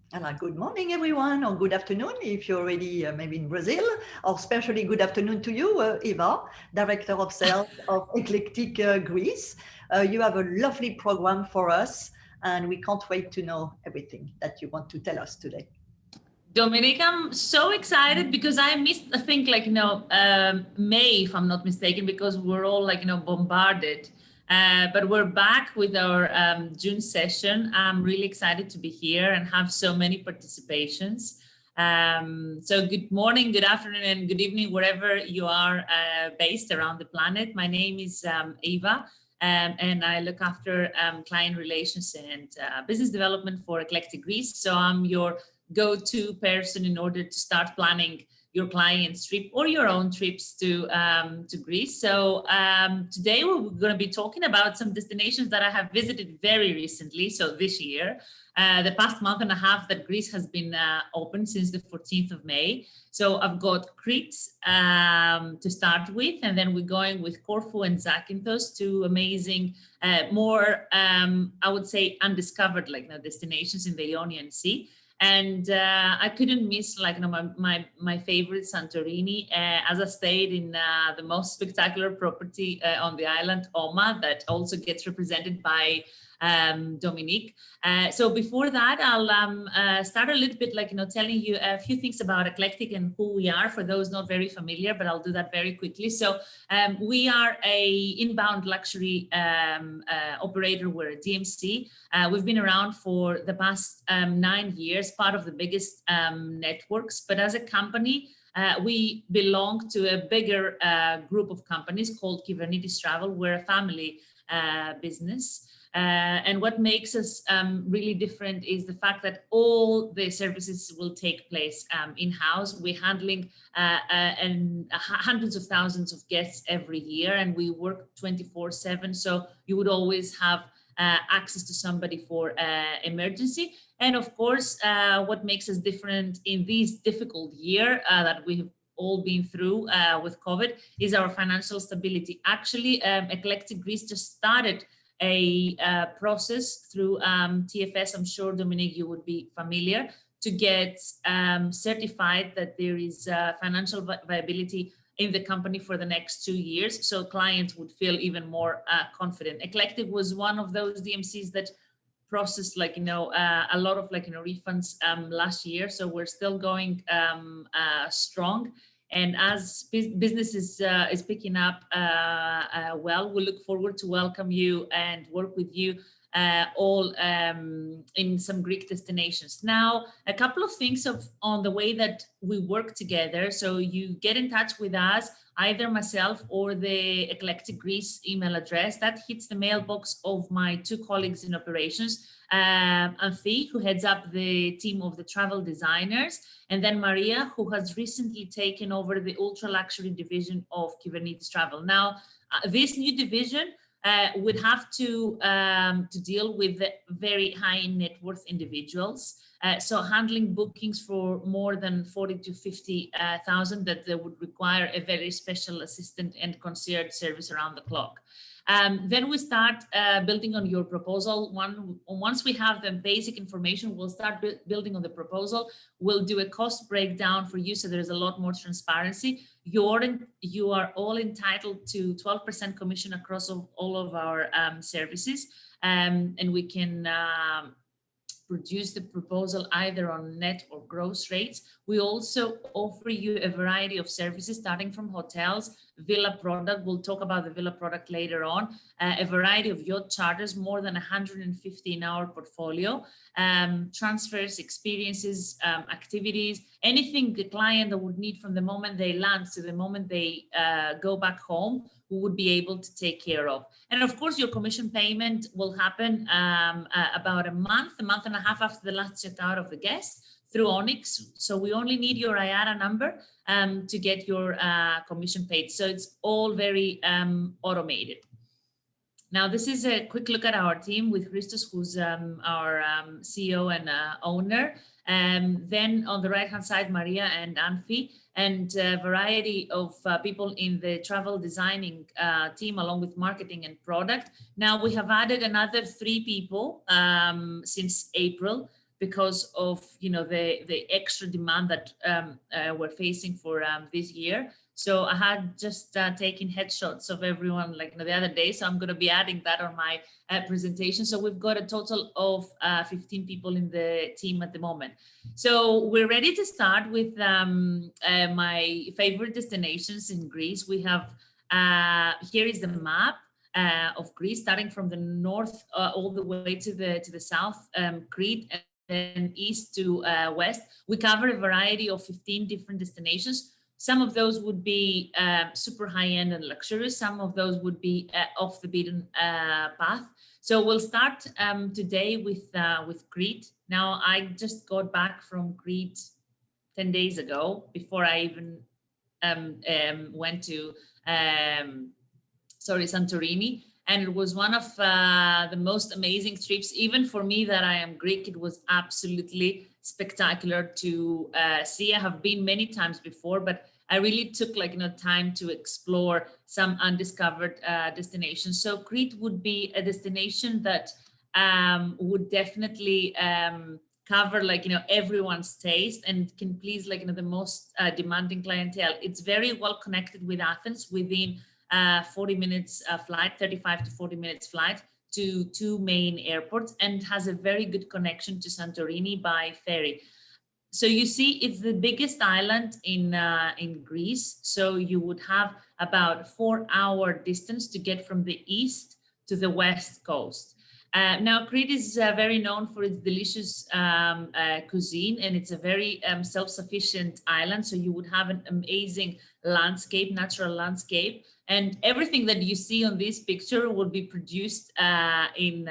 Good morning, everyone, or good afternoon if you're already maybe in Brazil, or especially good afternoon to you, Eva, Director of Sales of Eclectic Greece. You have a lovely program for us, and we can't wait to know everything that you want to tell us today. Dominic, I'm so excited because I missed, I think, May, if I'm not mistaken, because we're all bombarded. But we're back with our June session. I'm really excited to be here and have so many participations. So good morning, good afternoon, and good evening, wherever you are based around the planet. My name is Eva, and I look after client relations and business development for Eclectic Greece. So I'm your go-to person in order to start planning your client's trip or your own trips to Greece. So today we're going to be talking about some destinations that I have visited very recently. So this year, the past month and a half that Greece has been open since the 14th of May. So I've got Crete to start with, and then we're going with Corfu and Zakynthos, two amazing, more, I would say, undiscovered destinations in the Ionian Sea. And I couldn't miss my favorite Santorini, as I stayed in the most spectacular property on the island, Oma, that also gets represented by Dominique. So before that, I'll start a little bit telling you a few things about Eclectic and who we are for those not very familiar, but I'll do that very quickly. So we are a inbound luxury operator. We're a DMC. We've been around for the past 9 years, part of the biggest networks, but as a company, we belong to a bigger group of companies called KEFALONIA Travel. We're a family business. And what makes us really different is the fact that all the services will take place in-house. We're handling hundreds of thousands of guests every year, and we work 24/7. So you would always have access to somebody for emergency. And of course, what makes us different in this difficult year that we have all been through with COVID is our financial stability. Actually, Eclectic Greece just started a process through TFS. I'm sure, Dominique, you would be familiar, to get certified that there is financial viability in the company for the next 2 years, so clients would feel even more confident. Eclectic was one of those DMCs that processed a lot of refunds last year, so we're still going strong. And as business is picking up well, we look forward to welcome you and work with you all in some Greek destinations. Now, a couple of things on the way that we work together. So you get in touch with us, either myself or the Eclectic Greece email address. That hits the mailbox of my 2 colleagues in operations, Amphi, who heads up the team of the travel designers, and then Maria, who has recently taken over the ultra luxury division of KEFALONIA Travel. Now, this new division would have to deal with the very high net worth individuals. So handling bookings for more than 40 to 50,000 that they would require a very special assistant and concierge service around the clock. Then we start building on your proposal. Once we have the basic information, we'll start building on the proposal. We'll do a cost breakdown for you, so there's a lot more transparency. You are all entitled to 12% commission across all of our services, and we can produce the proposal either on net or gross rates. We also offer you a variety of services, starting from hotels, villa product. We'll talk about the villa product later on. A variety of yacht charters, more than 150 in our portfolio. Transfers, experiences, activities, anything the client would need from the moment they land to the moment they go back home, we would be able to take care of. And of course, your commission payment will happen about a month and a half after the last checkout of the guest through Onyx. So we only need your IATA number to get your commission paid. So it's all very automated. Now, this is a quick look at our team with Christos, who's our CEO and owner. Then on the right-hand side, Maria and Amphi, and a variety of people in the travel designing team, along with marketing and product. Now, we have added another 3 people since April. because of the extra demand that we're facing for this year. So I had just taken headshots of everyone the other day. So I'm going to be adding that on my presentation. So we've got a total of 15 people in the team at the moment. So we're ready to start with my favorite destinations in Greece. We have, here is the map of Greece, starting from the north all the way to the south, Crete, and east to west. We cover a variety of 15 different destinations. Some of those would be super high-end and luxurious. Some of those would be off the beaten path. So we'll start today with Crete. Now, I just got back from Crete 10 days ago, before I even went to Santorini. And it was one of the most amazing trips, even for me that I am Greek. It was absolutely spectacular to see. I have been many times before, but I really took time to explore some undiscovered destinations. So Crete would be a destination that would definitely cover everyone's taste and can please the most demanding clientele. It's very well connected with Athens, within 40 minutes flight, 35 to 40 minutes flight to two main airports, and has a very good connection to Santorini by ferry. So you see, it's the biggest island in Greece. So you would have about 4-hour distance to get from the east to the west coast. Now, Crete is very known for its delicious cuisine, and it's a very self-sufficient island. So you would have an amazing landscape, natural landscape, and everything that you see on this picture will be produced in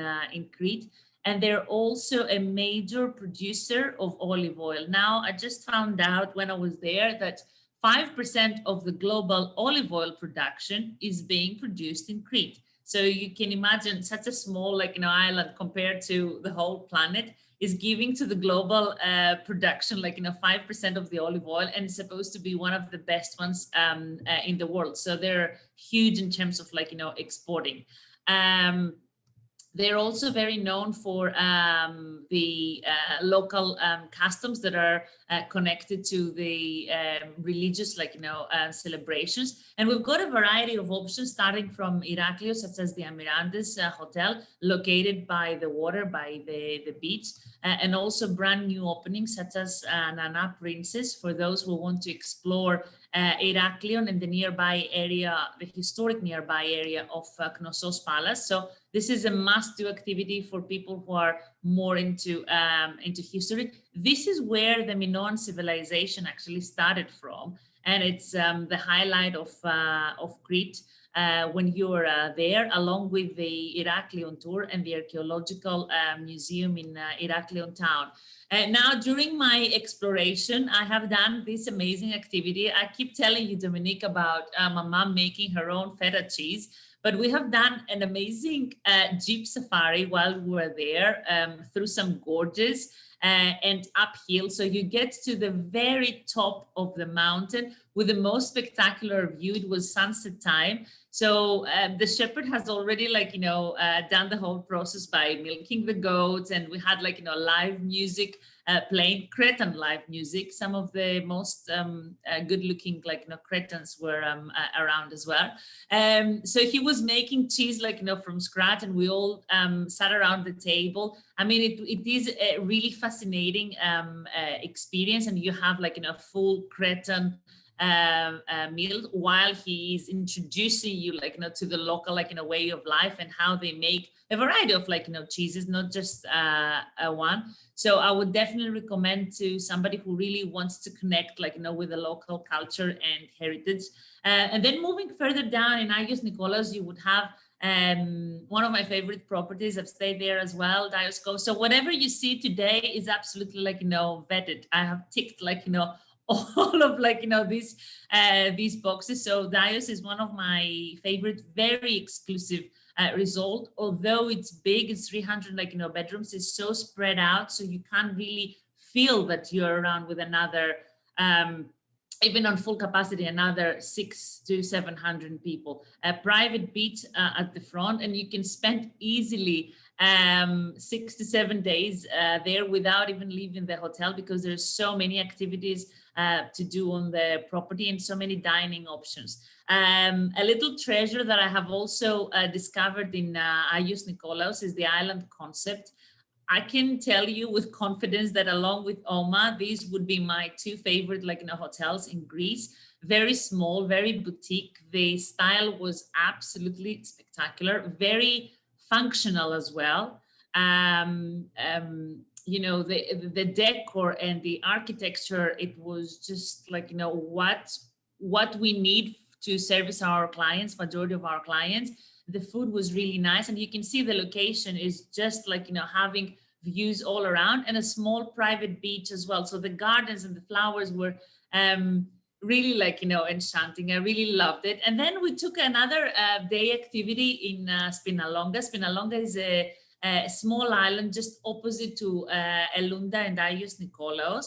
Crete. And they're also a major producer of olive oil. Now, I just found out when I was there that 5% of the global olive oil production is being produced in Crete. So you can imagine such a small island compared to the whole planet is giving to the global production 5% of the olive oil, and it's supposed to be one of the best ones in the world. So they're huge in terms of exporting. They're also very known for the local customs that are connected to the religious, celebrations. And we've got a variety of options, starting from Herakleionis, such as the Amirantes Hotel, located by the water, by the beach, and also brand new openings, such as Nana Princess, for those who want to explore Herakleionis and the nearby area, the historic nearby area of Knossos Palace. So this is a must-do activity for people who are more into history. This is where the Minoan civilization actually started from, and it's the highlight of Crete when you're there, along with the Herakleionis tour and the archaeological museum in Herakleionis town. Now, during my exploration, I have done this amazing activity. I keep telling you, Dominique, about my mom making her own feta cheese, but we have done an amazing jeep safari while we were there, through some gorges and uphill. So you get to the very top of the mountain with the most spectacular view. It was sunset time. So the shepherd has already done the whole process by milking the goats, and we had live music playing, Cretan live music. Some of the most good-looking Cretans were around as well. So he was making cheese from scratch, and we all sat around the table. I mean, it is a really fascinating experience, and you have a full Cretan meal while he is introducing you to the local way of life and how they make a variety of cheeses, not just one. So I would definitely recommend to somebody who really wants to connect with the local culture and heritage. And then moving further down in AGIOS NIKOLAOS, you would have one of my favorite properties. I've stayed there as well, Diosco. So whatever you see today is absolutely vetted. I have ticked all of these boxes. So Dios is one of my favorite, very exclusive resort. Although it's big, it's 300 bedrooms, it's so spread out, so you can't really feel that you're around with another even on full capacity, another 600 to 700 people. A private beach at the front, and you can spend easily 6 to 7 days there without even leaving the hotel, because there's so many activities to do on the property and so many dining options. A little treasure that I have also discovered in AGIOS NIKOLAOS is the island concept. I can tell you with confidence that along with Oma, these would be my two favorite, hotels in Greece. Very small, very boutique. The style was absolutely spectacular, very functional as well. The decor and the architecture, it was just what we need to service our clients, majority of our clients. The food was really nice, and you can see the location is just having views all around, and a small private beach as well. So the gardens and the flowers were really enchanting. I really loved it. And then we took another day activity in Spinalonga. Spinalonga is a small island just opposite to ELOUNDA and AGIOS NIKOLAOS.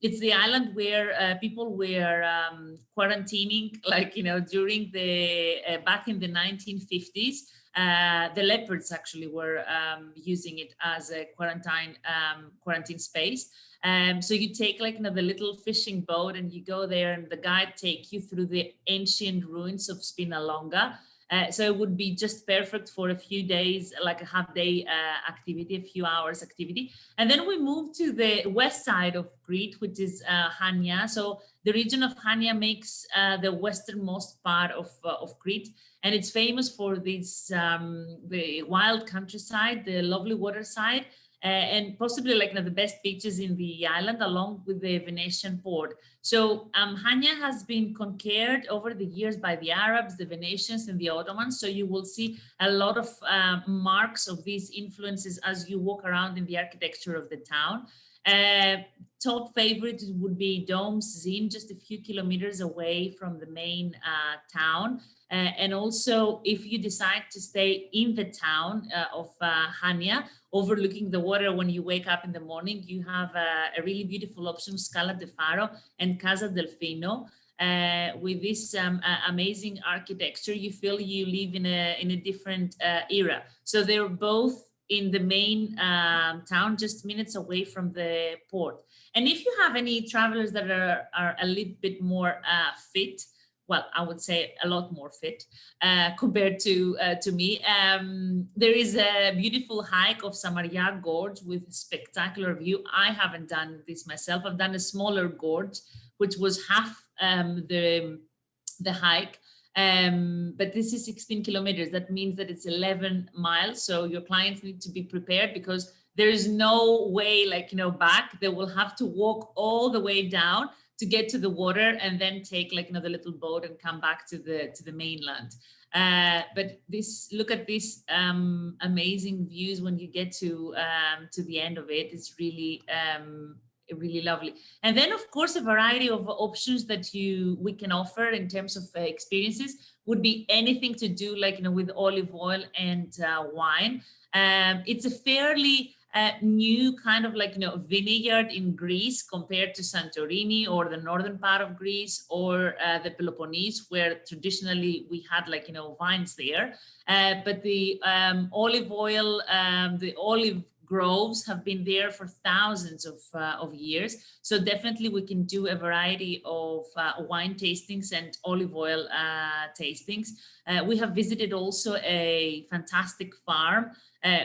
It's the island where people were quarantining, during the back in the 1950s. The leopards actually were using it as a quarantine space. So you take the little fishing boat and you go there, and the guide take you through the ancient ruins of Spinalonga. So it would be just perfect for a few days, like a half-day activity, a few hours activity. And then we moved to the west side of Crete, which is Hania. So the region of Hania makes the westernmost part of Crete, and it's famous for this the wild countryside, the lovely waterside, and possibly the best beaches in the island, along with the Venetian port. So Hania has been conquered over the years by the Arabs, the Venetians, and the Ottomans. So you will see a lot of marks of these influences as you walk around in the architecture of the town. Top favorite would be Dom Zin, just a few kilometers away from the main town. And also, if you decide to stay in the town of Hania, overlooking the water when you wake up in the morning, you have a really beautiful option, Scala de Faro and Casa del Fino. With this amazing architecture, you feel you live in a different era. So they're both in the main town, just minutes away from the port. And if you have any travelers that are a little bit more fit, well, I would say a lot more fit compared to me. There is a beautiful hike of Samaria Gorge with spectacular view. I haven't done this myself. I've done a smaller gorge, which was half the hike. But this is 16 kilometers. That means that it's 11 miles. So your clients need to be prepared, because there is no way back. They will have to walk all the way down to get to the water, and then take the little boat and come back to the mainland. But look at these amazing views when you get to the end of it. It's really really lovely. And then of course a variety of options that we can offer in terms of experiences would be anything to do with olive oil and wine. It's a fairly new kind of vineyard in Greece compared to Santorini or the northern part of Greece or the Peloponnese, where traditionally we had vines there. But the olive oil, the olive groves have been there for thousands of years. So definitely we can do a variety of wine tastings and olive oil tastings. We have visited also a fantastic farm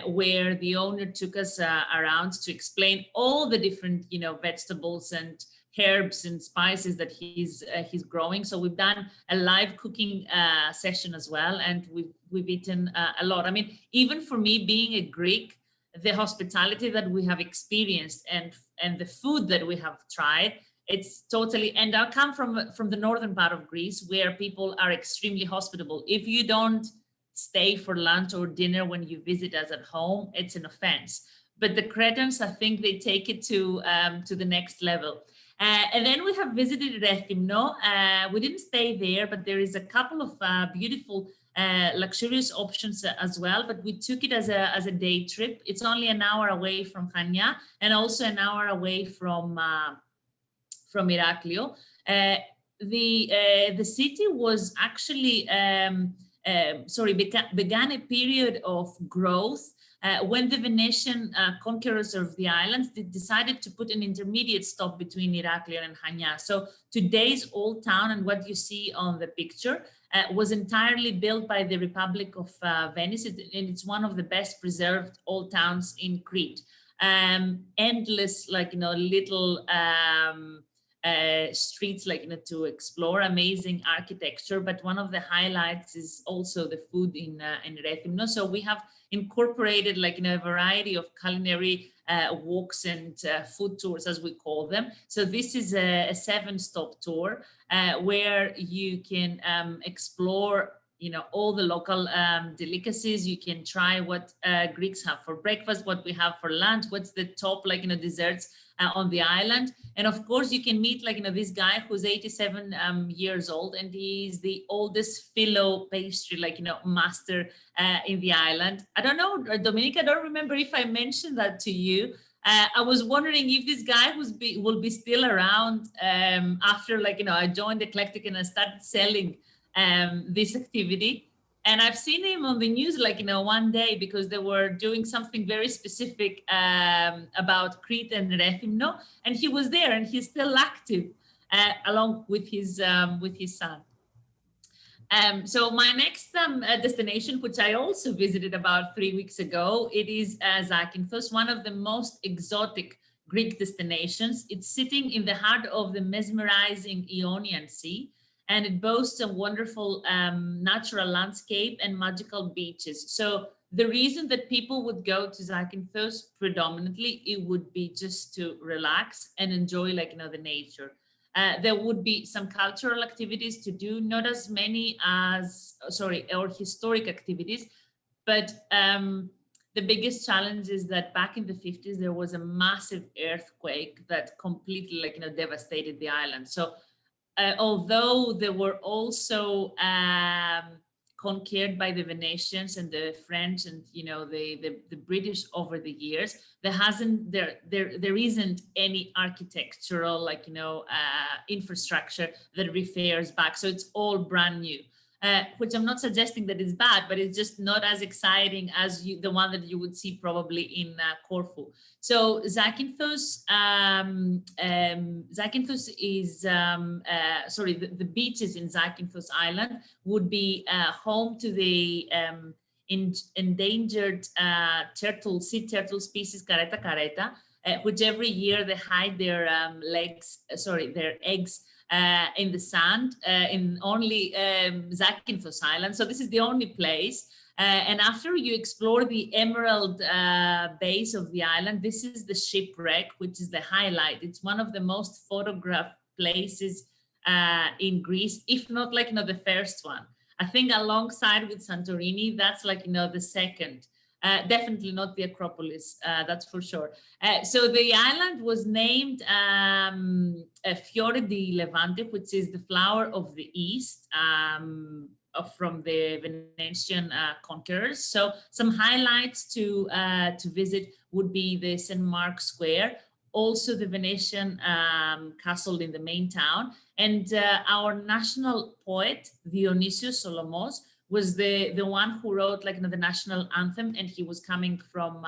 where the owner took us around to explain all the different, vegetables and herbs and spices that he's growing. So we've done a live cooking session as well, and we've eaten a lot. I mean, even for me being a Greek, the hospitality that we have experienced and the food that we have tried, it's totally. And I come from the northern part of Greece, where people are extremely hospitable. If you don't stay for lunch or dinner when you visit us at home, it's an offense. But the Cretans, I think they take it to the next level. And then we have visited RETHYMNO. We didn't stay there, but there is a couple of beautiful luxurious options as well, but we took it as a day trip. It's only an hour away from Hania, and also an hour away from from Herakleio. The city was actually began a period of growth when the Venetian conquerors of the islands decided to put an intermediate stop between Herakleon and Chania. So today's old town and what you see on the picture was entirely built by the Republic of Venice, and it's one of the best preserved old towns in Crete. Endless, little streets, to explore, amazing architecture. But one of the highlights is also the food in RETHYMNO. So we have incorporated a variety of culinary walks and food tours, as we call them. So this is a 7-stop tour where you can explore all the local delicacies. You can try what Greeks have for breakfast, what we have for lunch, what's the top desserts on the island. And of course you can meet this guy who's 87 years old, and he's the oldest phyllo pastry master in the island. I don't know, Dominica, I don't remember if I mentioned that to you. I was wondering if this guy will be still around after I joined Eclectic and I started selling this activity. And I've seen him on the news one day, because they were doing something very specific about Crete and RETHYMNO, and he was there, and he's still active along with his son. So my next destination, which I also visited about 3 weeks ago, it is Zakynthos, one of the most exotic Greek destinations. It's sitting in the heart of the mesmerizing Ionian Sea, and it boasts a wonderful natural landscape and magical beaches. So the reason that people would go to Zakynthos predominantly, it would be just to relax and enjoy the nature. There would be some cultural activities to do, not as many as, or historic activities, but the biggest challenge is that back in the 50s, there was a massive earthquake that completely devastated the island. So although they were also conquered by the Venetians and the French and the British over the years, there isn't any architectural infrastructure that refers back. So it's all brand new. Which I'm not suggesting that it's bad, but it's just not as exciting as the one that you would see probably in Corfu. So Zakynthos, is, the beaches in Zakynthos Island would be home to the endangered sea turtle species Careta careta, which every year they hide their their eggs in the sand in only Zakynthos Island. So this is the only place. And after you explore the emerald base of the island, this is the shipwreck, which is the highlight. It's one of the most photographed places in Greece, if not the first one. I think alongside with Santorini, that's the second. Definitely not the Acropolis, that's for sure. So the island was named Fiore di Levante, which is the flower of the East, from the Venetian conquerors. So some highlights to visit would be the St. Mark's Square, also the Venetian castle in the main town, and our national poet Dionysios Solomos was the one who wrote the national anthem, and he was coming from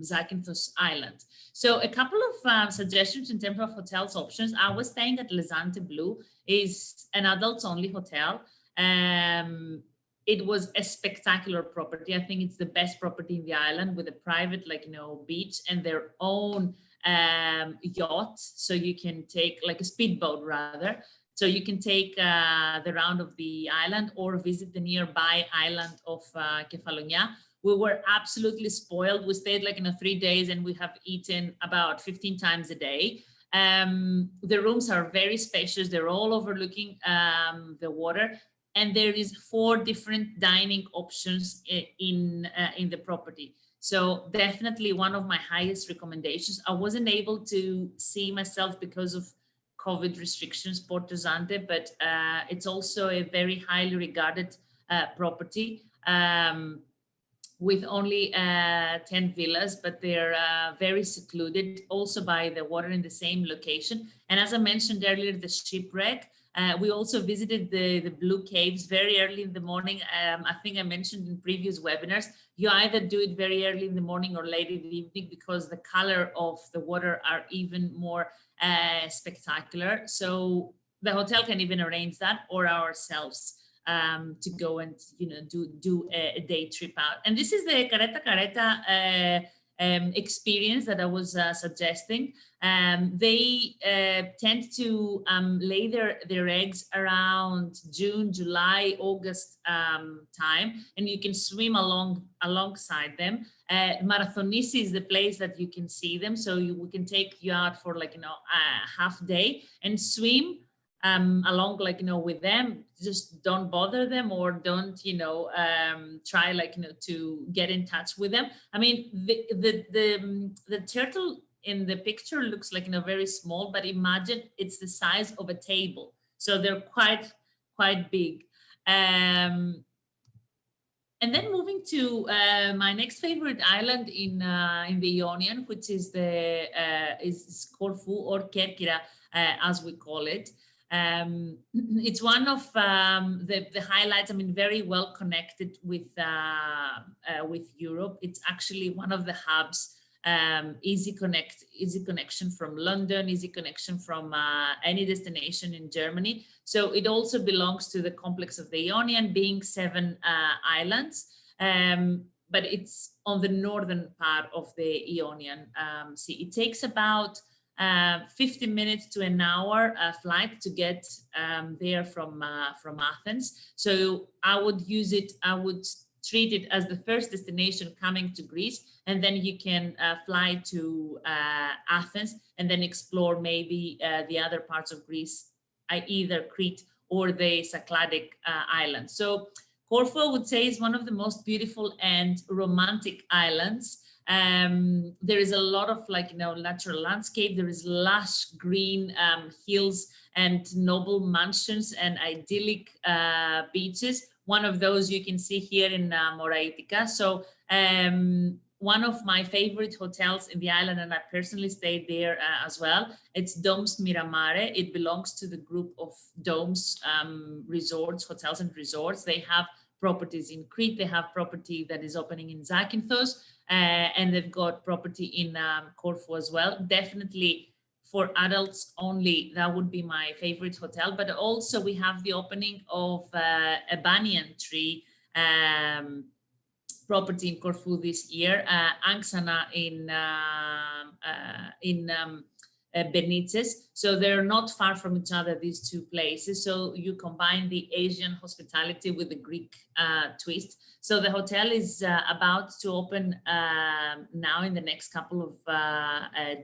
Zakynthos Island. So a couple of suggestions in terms of hotels options. I was staying at Lezante Blue, is an adults only hotel. It was a spectacular property. I think it's the best property in the island, with a private beach and their own yacht. So you can take a speedboat rather. So you can take the round of the island or visit the nearby island of KEFALONIA. We were absolutely spoiled. We stayed 3 days, and we have eaten about 15 times a day. The rooms are very spacious. They're all overlooking the water. And there is 4 different dining options in the property. So definitely one of my highest recommendations. I wasn't able to see myself because of COVID restrictions, Porto Zante, but it's also a very highly regarded property. with only 10 villas, but they're very secluded, also by the water in the same location. And as I mentioned earlier, the shipwreck, we also visited the Blue Caves very early in the morning. I think I mentioned in previous webinars, you either do it very early in the morning or late in the evening, because the color of the water are even more spectacular. So the hotel can even arrange that, or ourselves, to go and do a day trip out. And this is the careta experience that I was suggesting. They tend to lay their eggs around June, July, August time, and you can swim alongside them. Marathonisi is the place that you can see them, so we can take you out for a half day and swim along with them. Just don't bother them, or don't try to get in touch with them. I mean, the turtle in the picture looks very small, but imagine it's the size of a table, so they're quite big. And then moving to my next favorite island in the Ionian, which is is Corfu, or Kerkyra, as we call it. It's one of the highlights. I mean, very well connected with Europe. It's actually one of the hubs. Easy connection from London, easy connection from any destination in Germany. So it also belongs to the complex of the Ionian, being 7 islands. But it's on the northern part of the Ionian Sea. It takes about 50 minutes to an hour flight to get there from Athens. So I would treat it as the first destination coming to Greece, and then you can fly to Athens and then explore maybe the other parts of Greece, either Crete or the Cycladic islands. So Corfu, I would say, is one of the most beautiful and romantic islands. There is a lot of natural landscape. There is lush green hills and noble mansions and idyllic beaches. One of those you can see here in Moraitika. So one of my favorite hotels in the island, and I personally stayed there as well, it's Domes Miramare. It belongs to the group of Domes resorts, hotels and resorts. They have properties in Crete. They have property that is opening in Zakynthos, and they've got property in Corfu as well. Definitely for adults only, that would be my favorite hotel. But also we have the opening of a banyan tree property in Corfu this year, Anxana in Benices. So they're not far from each other, these two places. So you combine the Asian hospitality with the Greek twist. So the hotel is about to open now in the next couple of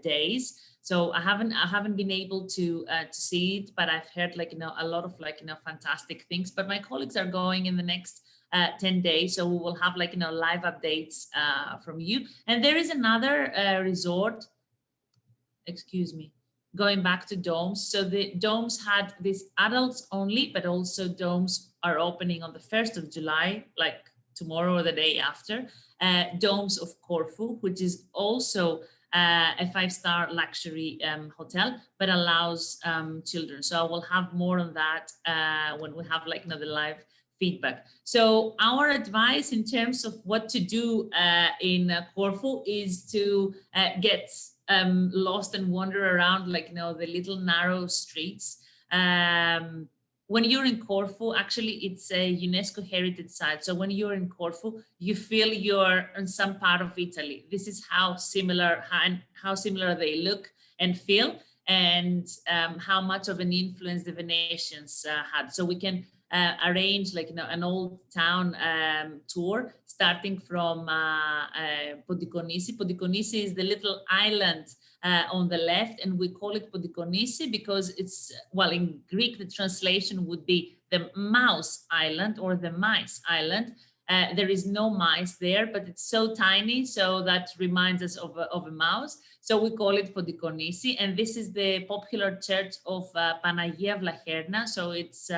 days. So I haven't been able to see it, but I've heard a lot of fantastic things. But my colleagues are going in the next 10 days, so we will have live updates from you. And there is another resort. Excuse me. Going back to Domes. So the Domes had this adults only, but also Domes are opening on the 1st of July, like tomorrow or the day after. Domes of Corfu, which is also a 5-star luxury hotel, but allows children. So I will have more on that when we have the live feedback. So our advice in terms of what to do in Corfu is to get lost and wander around the little narrow streets. When you're in Corfu, actually it's a UNESCO heritage site. So when you're in Corfu, you feel you're in some part of Italy. This is how similar they look and feel, and how much of an influence the Venetians had. So we can arrange an old town tour starting from Podikonisi. Podikonisi is the little island on the left, and we call it Podikonisi because it's, well, in Greek the translation would be the mouse island or the mice island. There is no mice there, but it's so tiny, so that reminds us of a mouse. So we call it Podikonisi, and this is the popular church of Panagia Vlacherna. So it's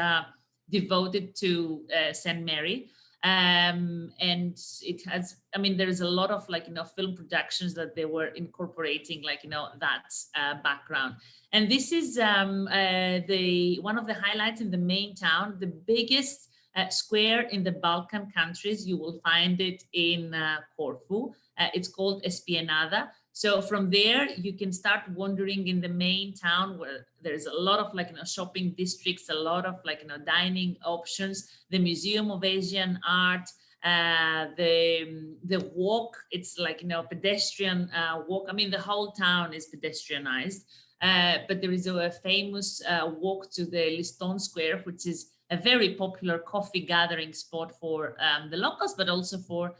devoted to Saint Mary. And it has, I mean, there's a lot of like, film productions that they were incorporating, like, that background. And this is one of the highlights in the main town, the biggest square in the Balkan countries. You will find it in Corfu. It's called Espienada. So from there, you can start wandering in the main town, where there's a lot of like, shopping districts, a lot of like, dining options, the Museum of Asian Art, the walk. It's like, pedestrian walk. I mean, the whole town is pedestrianized, but there is a famous walk to the Liston Square, which is a very popular coffee gathering spot for the locals, but also for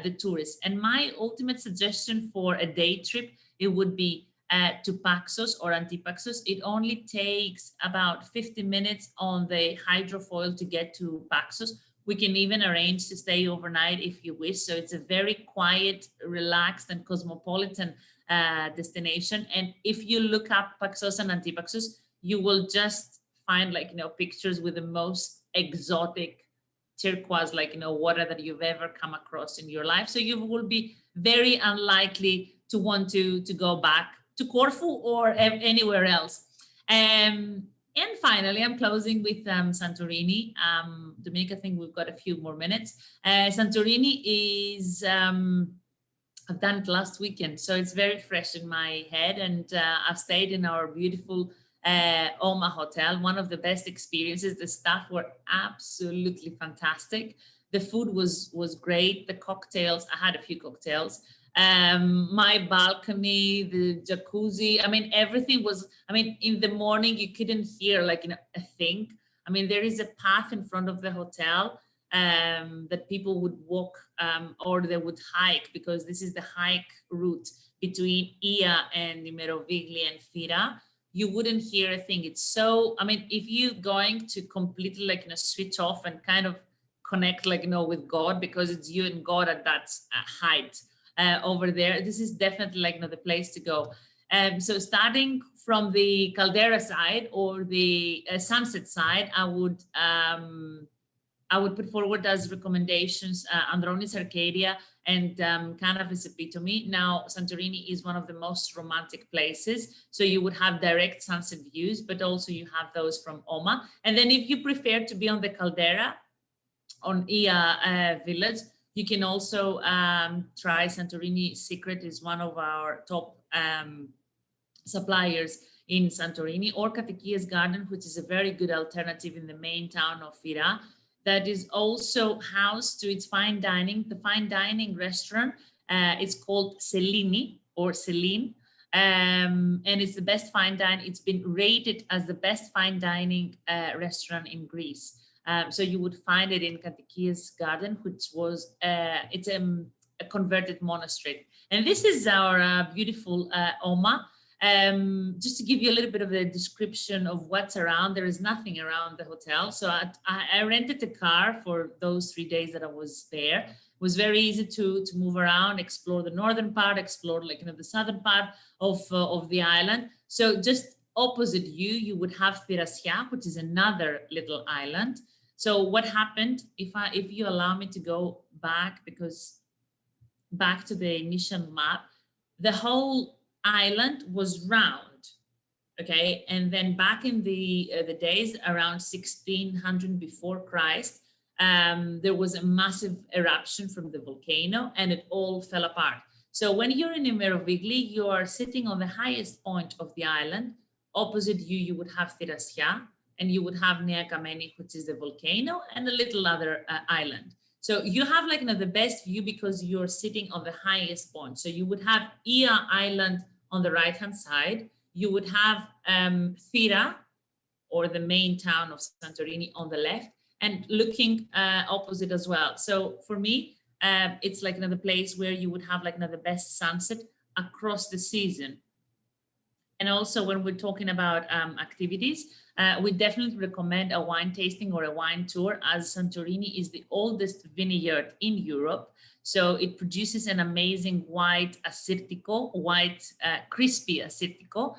the tourists. And my ultimate suggestion for a day trip, it would be to Paxos or Antipaxos. It only takes about 50 minutes on the hydrofoil to get to Paxos. We can even arrange to stay overnight if you wish. So it's a very quiet, relaxed, and cosmopolitan destination. And if you look up Paxos and Antipaxos, you will just find like, pictures with the most exotic turquoise, like, water that you've ever come across in your life. So you will be very unlikely to want to go back to Corfu or anywhere else. And finally, I'm closing with Santorini. Dominica, I think we've got a few more minutes. Santorini is, I've done it last weekend, so it's very fresh in my head. And I've stayed in our beautiful Oma Hotel, one of the best experiences. The staff were absolutely fantastic. The food was great. The cocktails, I had a few cocktails. My balcony, the jacuzzi, I mean, everything was, I mean, in the morning, you couldn't hear like, a thing. I mean, there is a path in front of the hotel that people would walk or they would hike, because this is the hike route between Ia and Merovigli and Fira. You wouldn't hear a thing. It's so, I mean, if you're going to completely like, switch off and kind of connect like, with God, because it's you and God at that height over there, this is definitely like, the place to go. So starting from the caldera side or the sunset side, I would put forward as recommendations Andronis Arcadia and Cannabis Epitome. Now, Santorini is one of the most romantic places. So you would have direct sunset views, but also you have those from Oma. And then if you prefer to be on the caldera, on Ia village, you can also try Santorini Secret, is one of our top suppliers in Santorini, or Katekias Garden, which is a very good alternative in the main town of Fira, that is also housed to its fine dining. The fine dining restaurant is called Selini or Celine, and it's the best fine dining. It's been rated as the best fine dining restaurant in Greece. So you would find it in Katekias Garden, which was it's a converted monastery. And this is our beautiful Oma. Just to give you a little bit of a description of what's around, there is nothing around the hotel. So I rented a car for those 3 days that I was there. It was very easy to move around, explore the northern part, explore like, the southern part of the island. So just opposite you would have Thirasia, which is another little island. So what happened, if you allow me to go back, because back to the initial map, the whole island was round, okay? And then back in the days around 1600 before Christ, there was a massive eruption from the volcano and it all fell apart. So when you're in Merovigli, you are sitting on the highest point of the island. Opposite you would have Thirasia, and you would have Nea Kameni, which is the volcano, and a little other island. So you have like the best view because you're sitting on the highest point. So you would have Ia Island on the right-hand side. You would have Thira, or the main town of Santorini, on the left, and looking opposite as well. So for me, it's like another place where you would have like the best sunset across the season. And also when we're talking about activities, we definitely recommend a wine tasting or a wine tour, as Santorini is the oldest vineyard in Europe. So it produces an amazing white Assyrtiko, crispy Assyrtiko,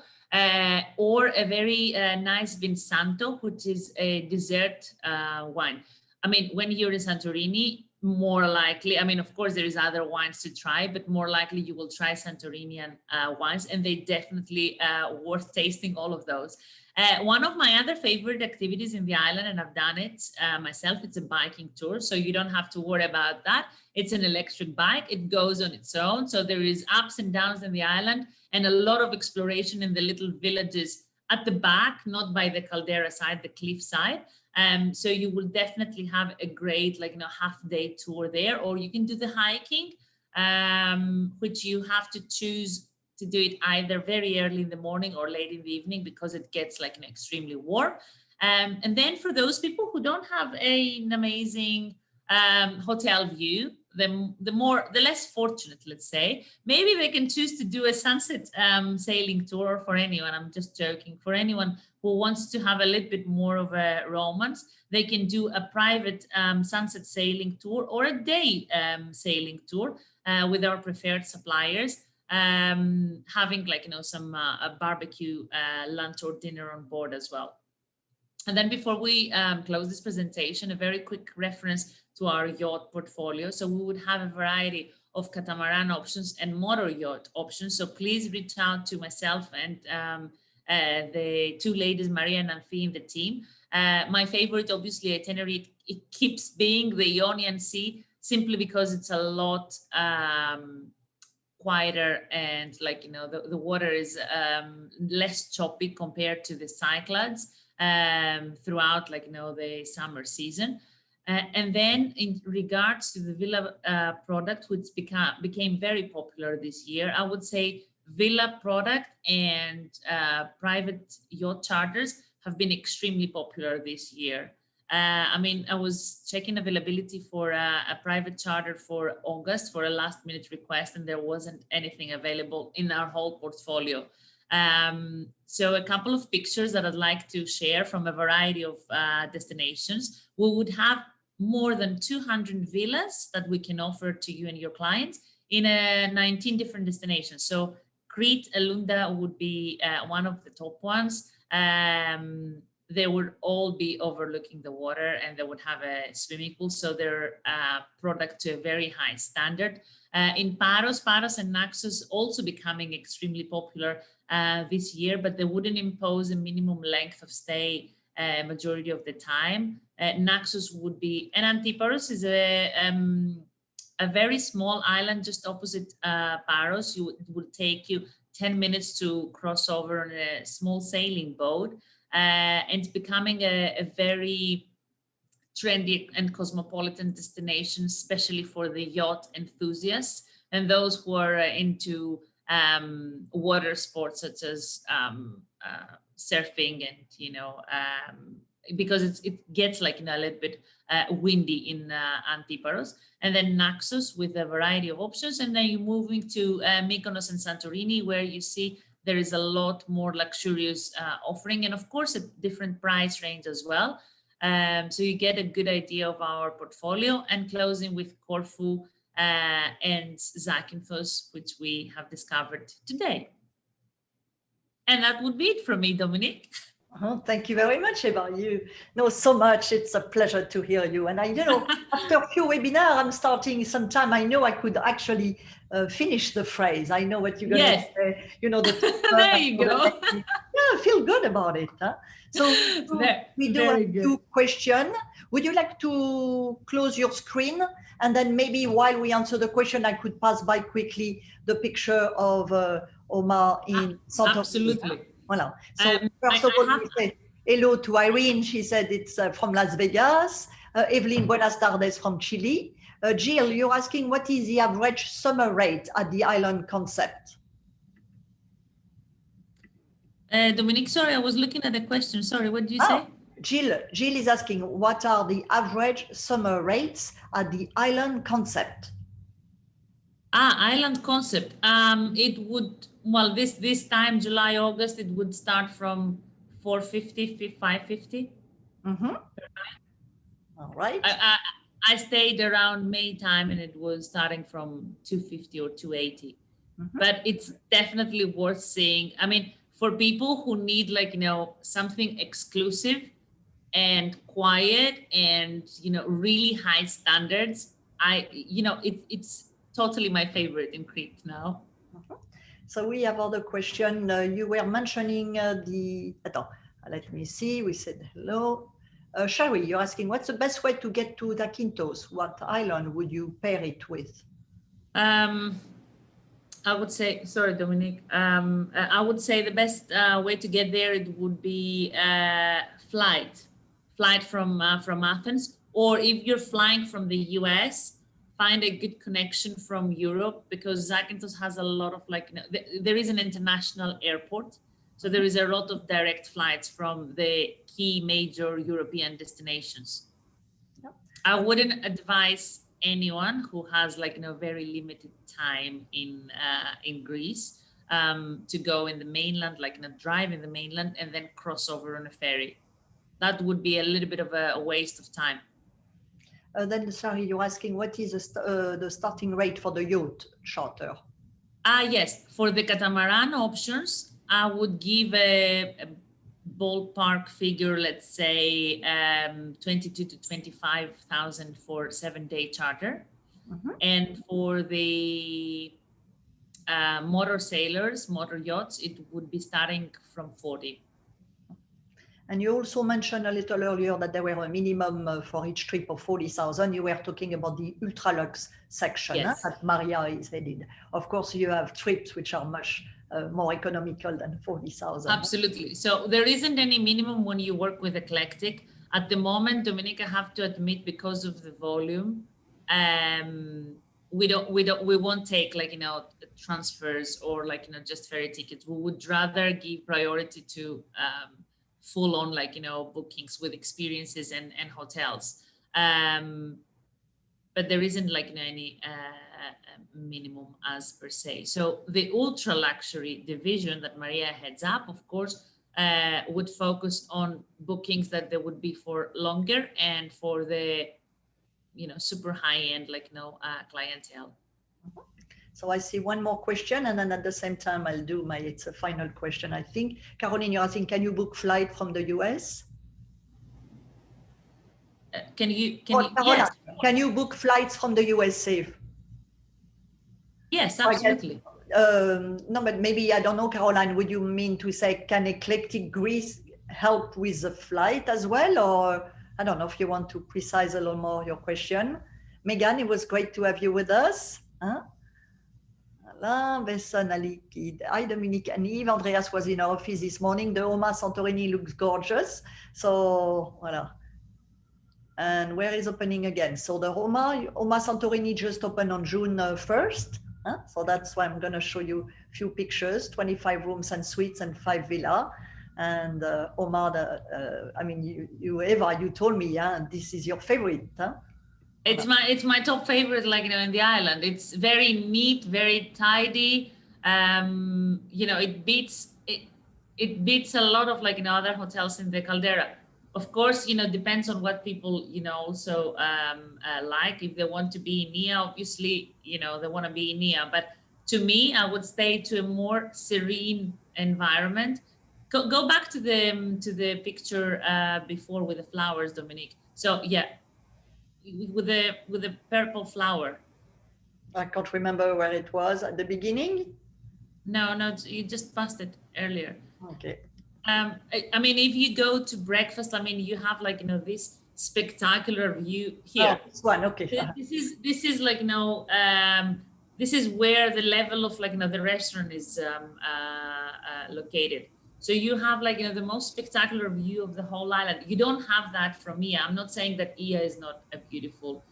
or a very nice Vinsanto, which is a dessert wine. I mean, when you're in Santorini, more likely, I mean, of course, there is other wines to try, but more likely you will try Santorinian wines, and they definitely worth tasting all of those. One of my other favorite activities in the island, and I've done it myself, it's a biking tour. So you don't have to worry about that. It's an electric bike. It goes on its own. So there is ups and downs in the island and a lot of exploration in the little villages at the back, not by the caldera side, the cliff side. So you will definitely have a great, like, half-day tour there, or you can do the hiking, which you have to choose to do it either very early in the morning or late in the evening, because it gets like extremely warm. And then for those people who don't have an amazing hotel view, the less fortunate, let's say, maybe they can choose to do a sunset sailing tour. For anyone, I'm just joking, for anyone who wants to have a little bit more of a romance, they can do a private sunset sailing tour or a day sailing tour with our preferred suppliers, having some a barbecue lunch or dinner on board as well. And then before we close this presentation, a very quick reference to our yacht portfolio. So we would have a variety of catamaran options and motor yacht options. So please reach out to myself and the two ladies, Maria and Amphi, in the team. My favorite, obviously, itinerary, it keeps being the Ionian Sea, simply because it's a lot quieter, and the water is less choppy compared to the Cyclades throughout the summer season. And then in regards to the villa product, which became very popular this year, I would say villa product and private yacht charters have been extremely popular this year. I mean, I was checking availability for a private charter for August for a last minute request, and there wasn't anything available in our whole portfolio. So a couple of pictures that I'd like to share from a variety of destinations. We would have more than 200 villas that we can offer to you and your clients in 19 different destinations. So Crete, ELOUNDA would be one of the top ones. They would all be overlooking the water, and they would have a swimming pool. So they're product to a very high standard. In Paros and Naxos also becoming extremely popular this year, but they wouldn't impose a minimum length of stay majority of the time. Naxos would be, and Antiparos is a very small island just opposite Paros. It will take you 10 minutes to cross over on a small sailing boat. And it's becoming a very trendy and cosmopolitan destination, especially for the yacht enthusiasts and those who are into water sports such as surfing, and because it gets a little bit windy in Antiparos. And then Naxos with a variety of options, and then you're moving to Mykonos and Santorini, where you see there is a lot more luxurious offering, and of course a different price range as well. So you get a good idea of our portfolio, and closing with Corfu and Zakynthos, which we have discovered today. And that would be it from me, Dominique. Oh, thank you very much, Eva. You know so much. It's a pleasure to hear you. And after a few webinars, I'm starting sometime. I know I could actually finish the phrase. I know what you're going to say. There you go. Yeah, I feel good about it. Huh? So we do have two questions. Would you like to close your screen? And then maybe while we answer the question, I could pass by quickly the picture of Omar in Santorini. Absolutely. Voilà. So first of all, we say hello to Irene. She said it's from Las Vegas. Evelyn, buenas tardes from Chile. Jill, you're asking what is the average summer rate at the island concept? Dominique, sorry, I was looking at the question. Sorry, what did you say? Jill is asking what are the average summer rates at the island concept? Island concept. It would, well, this time, July, August, it would start from 450, 550. Mm-hmm. All right. I stayed around May time, and it was starting from 250 or 280. Mm-hmm. But it's definitely worth seeing. I mean, for people who need something exclusive and quiet and, you know, really high standards. It's totally my favorite in Crete now. So we have other question. You were mentioning let me see. We said hello. Shari, you're asking what's the best way to get to Zakynthos? What island would you pair it with? I would say, sorry, Dominique. I would say the best way to get there, it would be flight from Athens, or if you're flying from the US, find a good connection from Europe, because Zakynthos has a lot of there is an international airport, so there is a lot of direct flights from the key major European destinations. Yep. I wouldn't advise anyone who has very limited time in Greece to go in the mainland, drive in the mainland and then cross over on a ferry. That would be a little bit of a waste of time. Then, sorry, you're asking what is the starting rate for the yacht charter? Yes, for the catamaran options, I would give a ballpark figure, let's say 22 to 25,000 for 7-day charter. Mm-hmm. And for the motor sailors, motor yachts, it would be starting from 40. And you also mentioned a little earlier that there were a minimum for each trip of 40,000. You were talking about the ultra-lux section. Yes. That Maria is headed. Of course, you have trips which are much more economical than 40,000. Absolutely. So there isn't any minimum when you work with Eclectic. At the moment, Dominique, I have to admit, because of the volume, we won't take transfers or just ferry tickets. We would rather give priority to full on bookings with experiences and hotels, but there isn't any minimum as per se. So the ultra luxury division that Maria heads up, of course, would focus on bookings that they would be for longer and for the super high end clientele. So I see one more question, and then at the same time I'll do it's a final question, I think. Caroline, you're asking, can you book flight from the US? Yes. Can you book flights from the US safe? Yes, absolutely. No, but maybe, I don't know, Caroline, would you mean to say, can Eclectic Greece help with the flight as well? Or I don't know if you want to precise a little more your question. Megan, it was great to have you with us. Huh? Hi, Dominique and Yves. Andreas was in our office this morning. The Oma Santorini looks gorgeous. So, voilà. And where is opening again? So the Oma Santorini just opened on June 1st. So that's why I'm going to show you a few pictures, 25 rooms and suites and 5 villas. And Oma, Eva, you told me, this is your favorite, huh? It's my top favorite, in the island. It's very neat, very tidy. It beats a lot of other hotels in the Caldera. Of course, depends on what people also like. If they want to be in Nia, obviously, they want to be in Nia. But to me, I would stay to a more serene environment. Go back to the picture before with the flowers, Dominique. So yeah. With the purple flower. I can't remember where it was at the beginning. No, you just passed it earlier. Okay. If you go to breakfast, you have this spectacular view here. Oh, this one, okay. This is this is where the level of the restaurant is located. So you have the most spectacular view of the whole island. You don't have that from Ia. I'm not saying that Ia is not a beautiful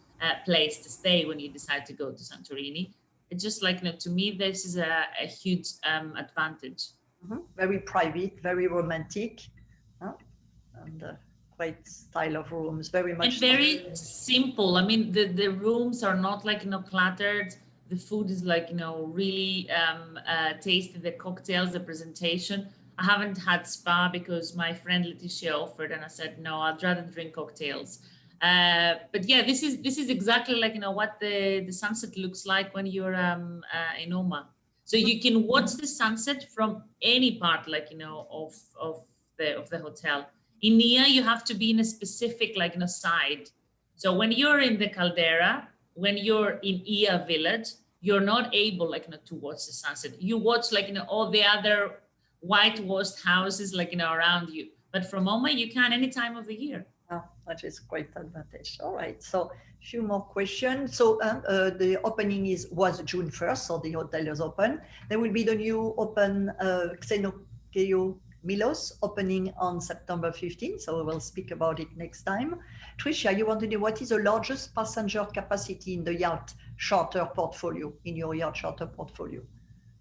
place to stay when you decide to go to Santorini. It's just to me, this is a huge advantage. Mm-hmm. Very private, very romantic, and great style of rooms, very much. And very simple. The rooms are not cluttered. The food is really tasty. The cocktails, the presentation. I haven't had spa because my friend Leticia offered, and I said no, I'd rather drink cocktails. But yeah, this is exactly what the sunset looks like when you're in Oma. So you can watch the sunset from any part of the hotel. In Nia, you have to be in a specific side. So when you're in the caldera, when you're in Ia village, you're not able to watch the sunset. You watch all the other whitewashed houses around you. But from Oma, you can any time of the year. Oh, that is great advantage. All right, so few more questions. So the opening was June 1st, so the hotel is open. There will be the new open Xenokeo Milos opening on September 15th, so we will speak about it next time. Tricia, you want to know what is the largest passenger capacity in the yacht charter portfolio, in your yacht charter portfolio?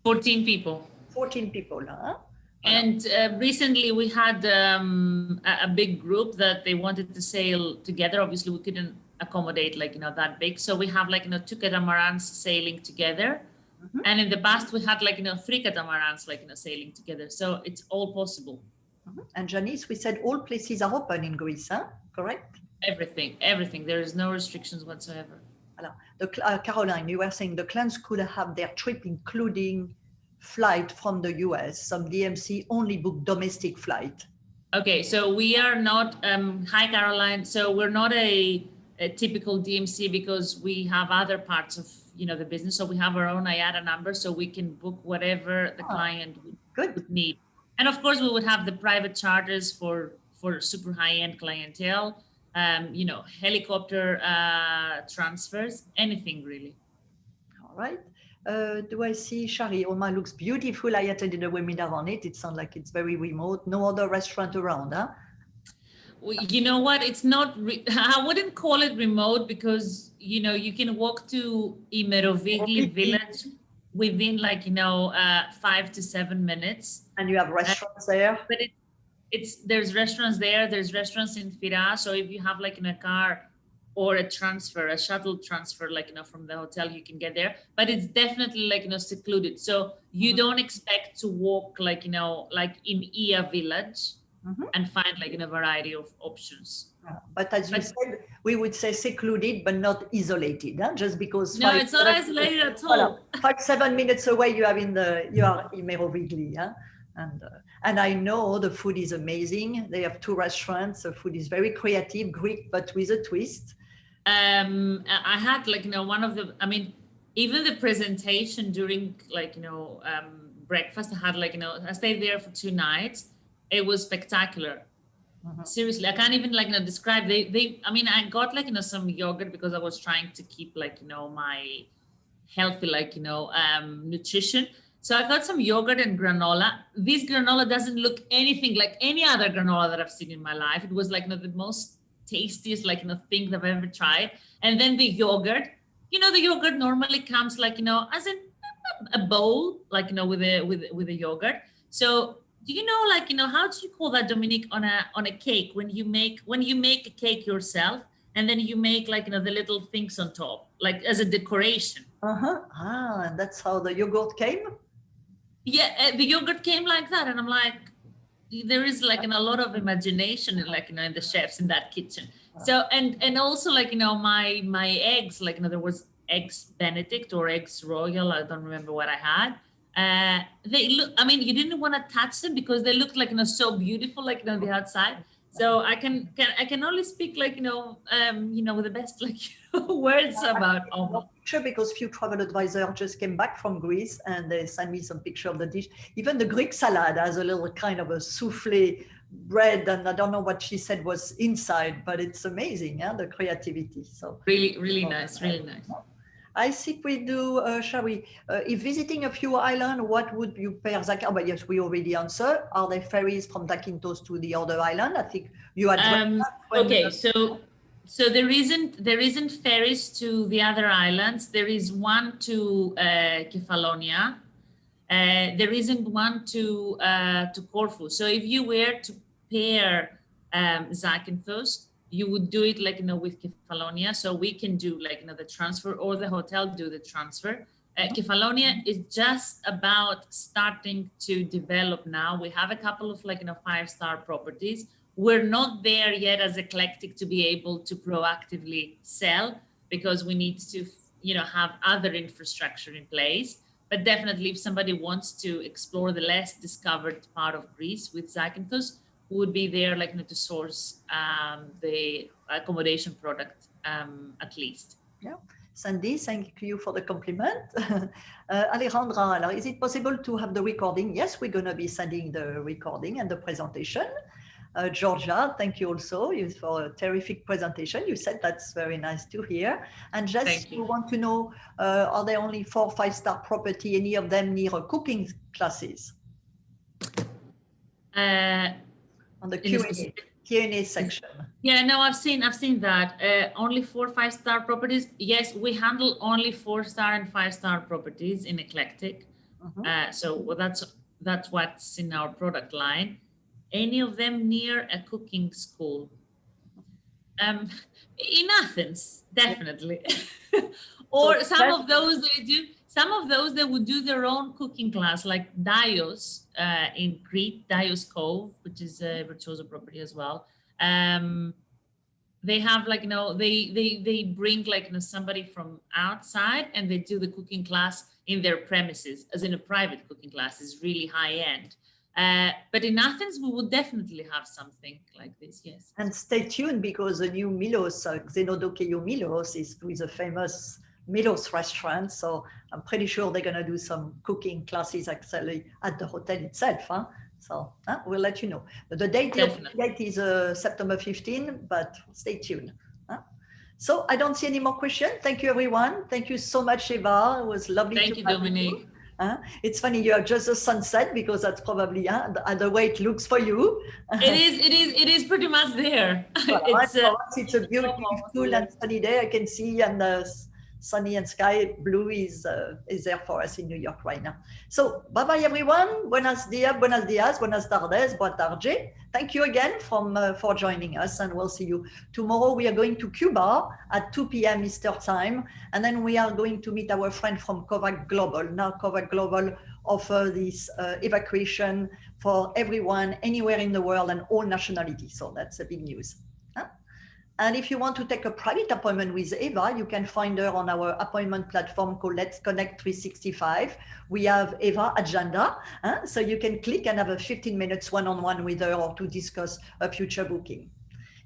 14 people. 14 people, huh? And recently we had a big group that they wanted to sail together. Obviously we couldn't accommodate that big. So we have 2 catamarans sailing together. Mm-hmm. And in the past we had 3 catamarans sailing together. So it's all possible. Mm-hmm. And Janice, we said all places are open in Greece, huh? Correct? Everything. There is no restrictions whatsoever. Caroline, you were saying the clans could have their trip including flight from the US. Some DMC only book domestic flight. Okay, so we are not, hi Caroline, so we're not a typical DMC because we have other parts of the business. So we have our own IATA number, so we can book whatever the client would need. And of course we would have the private charters for super high-end clientele, helicopter transfers, anything really. All right. Do I see Shari? Oma looks beautiful. I attended a webinar on it. It sounds like it's very remote. No other restaurant around, huh? Well, you know what? It's not, I wouldn't call it remote because, you can walk to Imerovigli village within 5 to 7 minutes. And you have restaurants there? But there's restaurants there. There's restaurants in Fira. So if you have in a car, or a shuttle transfer, from the hotel, you can get there, but it's definitely secluded. So you don't expect to walk in Ia village and find a variety of options. But as you said, we would say secluded, but not isolated, huh? Just because. No, it's not isolated at all. 5-7 minutes away, you are in Imerovigli, huh? And I know the food is amazing. They have 2 restaurants. The food is very creative, Greek, but with a twist. I had one of the, even the presentation during breakfast, I had I stayed there for 2 nights. It was spectacular. Seriously, I can't even describe. I got some yogurt because I was trying to keep my healthy nutrition. So I got some yogurt and granola. This granola doesn't look anything like any other granola that I've seen in my life. It was the most tastiest thing that I've ever tried. And then the yogurt, the yogurt normally comes as in a bowl, with a yogurt. So do you know how do you call that, Dominique, on a cake when you make a cake yourself and then you make the little things on top as a decoration? And that's how the yogurt came? Yeah, the yogurt came like that, and I'm like, there is a lot of imagination in the chefs in that kitchen. So and also my eggs, there was eggs Benedict or eggs Royal, I don't remember what I had. They look, you didn't want to touch them because they looked so beautiful on the outside. So I can only speak with the best words about Oma. Sure, because few travel advisors just came back from Greece and they sent me some picture of the dish. Even the Greek salad has a little kind of a souffle bread, and I don't know what she said was inside, but it's amazing, the creativity. So really nice, really nice. I think we do, shall we, if visiting a few islands, what would you pair? But yes, we already answered. Are there ferries from Zakynthos to the other island? I think you had. Okay, so there isn't ferries to the other islands. There is one to Kefalonia. There isn't one to Corfu. So if you were to pair Zakynthos, you would do it with Kefalonia. So we can do the transfer, or the hotel do the transfer. Kefalonia is just about starting to develop now. We have a couple of 5-star properties. We're not there yet as Eclectic to be able to proactively sell because we need to have other infrastructure in place. But definitely if somebody wants to explore the less discovered part of Greece with Zakynthos, would be there like to source the accommodation product at least. Yeah. Sandy, thank you for the compliment. Alejandra, alors, is it possible to have the recording? Yes, we're going to be sending the recording and the presentation. Georgia, thank you also for a terrific presentation. You said that's very nice to hear. And Jess, we want to know, are there only 4 5-star property, any of them near cooking classes? On the Q&A section. Yeah, no, I've seen that. Only 4 5-star properties. Yes, we handle only 4-star and 5-star properties in Eclectic. So that's what's in our product line. Any of them near a cooking school? In Athens, definitely. Or so some of those they do. Some of those they would do their own cooking class, like AGIOS in Crete, AGIOS Cove, which is a Virtuoso property as well. They have like they bring like somebody from outside and they do the cooking class in their premises, as in a private cooking class. Is really high end. But in Athens, we would definitely have something like this, yes. And stay tuned because the new Milos, Xenodokeio Milos, is with a famous Milos restaurant. So I'm pretty sure they're going to do some cooking classes actually at the hotel itself. Huh? So we'll let you know. The date is September 15, but stay tuned. So I don't see any more questions. Thank you, everyone. Thank you so much, Eva. It was lovely to have you. Thank you, Dominique. It's funny you have just the sunset because that's probably the way it looks for you. It is pretty much there. Well, it's a beautiful and sunny day. I can see, and the sunny and sky blue is there for us in New York right now. So bye bye everyone. Buenos dias, buenas tardes, boa tarde. Thank you again for joining us, and we'll see you tomorrow. We are going to Cuba at 2 p.m. Eastern time, and then we are going to meet our friend from COVAX Global. Now COVAX Global offer this evacuation for everyone anywhere in the world and all nationalities. So that's a big news. And if you want to take a private appointment with Eva, you can find her on our appointment platform called Let's Connect 365. We have Eva agenda, so you can click and have a 15 minutes one-on-one with her or to discuss a future booking.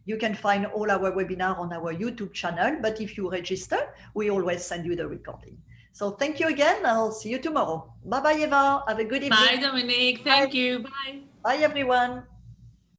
You can find all our webinars on our YouTube channel, but if you register, we always send you the recording. So thank you again. I'll see you tomorrow. Bye-bye, Eva. Have a good evening. Bye, Dominique. Thank you. Bye. Bye, everyone.